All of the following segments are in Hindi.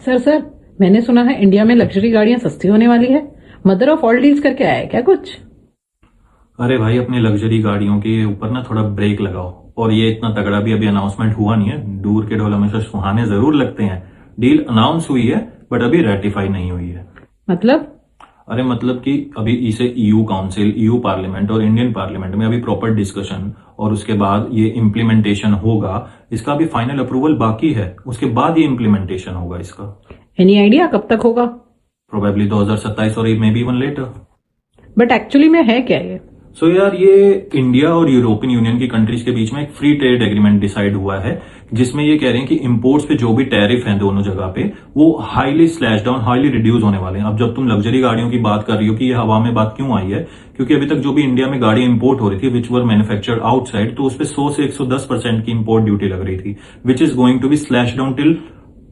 सर मैंने सुना है इंडिया में लग्जरी गाड़ियां सस्ती होने वाली है। मदर ऑफ ऑल डील्स करके आया है क्या कुछ? अरे भाई, अपनी लग्जरी गाड़ियों के ऊपर ना थोड़ा ब्रेक लगाओ। और ये इतना तगड़ा भी अभी अनाउंसमेंट हुआ नहीं है। दूर के ढोल हमेशा सुहाने जरूर लगते हैं। डील अनाउंस हुई है बट अभी रेटिफाई नहीं हुई है। मतलब? अरे मतलब कि अभी इसे ईयू काउंसिल, ईयू पार्लियामेंट और इंडियन पार्लियामेंट में अभी प्रॉपर डिस्कशन और उसके बाद ये इम्प्लीमेंटेशन होगा। इसका अभी फाइनल अप्रूवल बाकी है, उसके बाद ये इम्प्लीमेंटेशन होगा इसका। एनी आइडिया कब तक होगा? प्रोबेबली 2027 और maybe even later. But actually में है क्या ये? सो यार, ये इंडिया और यूरोपियन यूनियन की कंट्रीज के बीच में एक फ्री ट्रेड एग्रीमेंट डिसाइड हुआ है, जिसमें ये कह रहे हैं कि इंपोर्ट्स पे जो भी टैरिफ हैं दोनों जगह पे, वो highly slash down, highly reduce होने वाले हैं। अब जब तुम लग्जरी गाड़ियों की बात कर रही हो कि ये हवा में बात क्यों आई है, क्योंकि अभी तक जो भी इंडिया में गाड़ी इंपोर्ट हो रही थी विच वर मैन्युफैक्चर्ड आउटसाइड, तो उस पर 100 से 110% की इंपोर्ट ड्यूटी लग रही थी, which is going to be slash down till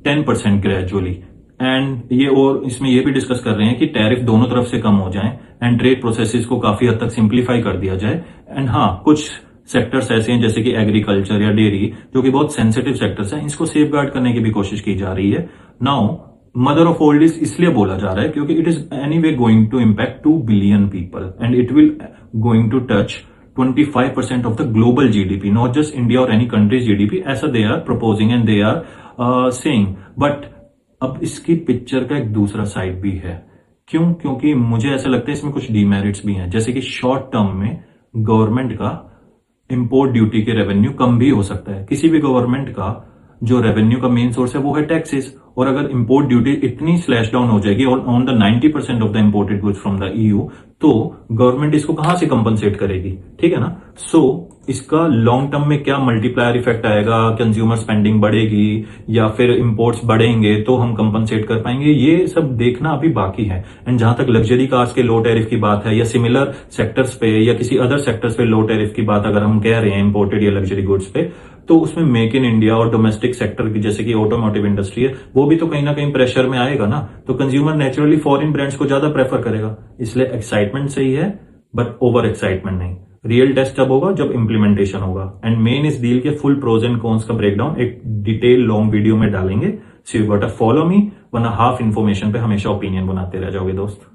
10% gradually. And ये और इसमें ये भी डिस्कस कर रहे हैं कि टैरिफ दोनों तरफ से कम हो जाएं एंड ट्रेड प्रोसेसेस को काफी हद तक सिंप्लीफाई कर दिया जाए। एंड हाँ, कुछ सेक्टर्स ऐसे हैं जैसे कि एग्रीकल्चर या डेयरी, जो कि बहुत सेंसिटिव सेक्टर्स हैं, इसको सेफ गार्ड करने की भी कोशिश की जा रही है। Now mother of all deals इसलिए बोला जा रहा है क्योंकि it is anyway going to impact 2 billion people and it will going to touch 25% of the global GDP, not just India और एनी कंट्रीज जीडीपी, ऐसा they are proposing and they are saying. But अब इसकी पिक्चर का एक दूसरा साइड भी है। क्यों? क्योंकि मुझे ऐसा लगता है इसमें कुछ डीमेरिट्स भी हैं, जैसे कि शॉर्ट टर्म में गवर्नमेंट का इंपोर्ट ड्यूटी के रेवेन्यू कम भी हो सकता है। किसी भी गवर्नमेंट का जो रेवेन्यू का मेन सोर्स है वो है टैक्सेस, और अगर इंपोर्ट ड्यूटी इतनी स्लैश डाउन हो जाएगी on the 90% of the imported goods from the EU, तो गवर्नमेंट इसको कहां से कंपनसेट करेगी? ठीक है ना। सो इसका लॉन्ग टर्म में क्या मल्टीप्लायर इफेक्ट आएगा? कंज्यूमर स्पेंडिंग बढ़ेगी या फिर इंपोर्ट्स बढ़ेंगे तो हम कंपनसेट कर पाएंगे? ये सब देखना अभी बाकी है। एंड जहां तक लग्जरी कार्स के लो टैरिफ की बात है या सिमिलर सेक्टर्स पे या किसी अदर सेक्टर्स पे लो टैरिफ की बात अगर हम कह रहे हैं इंपोर्टेड या लग्जरी गुड्स पे, तो उसमें मेक इन इंडिया और डोमेस्टिक सेक्टर की जैसे कि ऑटोमोटिव इंडस्ट्री है, वो भी तो कहीं ना कहीं प्रेशर में आएगा ना। तो कंज्यूमर नेचुरली फॉरेन ब्रांड्स को ज्यादा प्रेफर करेगा। इसलिए एक्साइटमेंट सही है बट ओवर एक्साइटमेंट नहीं। रियल टेस्ट तब होगा जब इंप्लीमेंटेशन होगा। एंड मेन इस डील के फुल प्रोज एंड कॉन्स का ब्रेकडाउन एक डिटेल लॉन्ग वीडियो में डालेंगे। So you got to follow me, वरना हाफ इंफॉर्मेशन पे हमेशा ओपिनियन बनाते रह जाओगे दोस्त।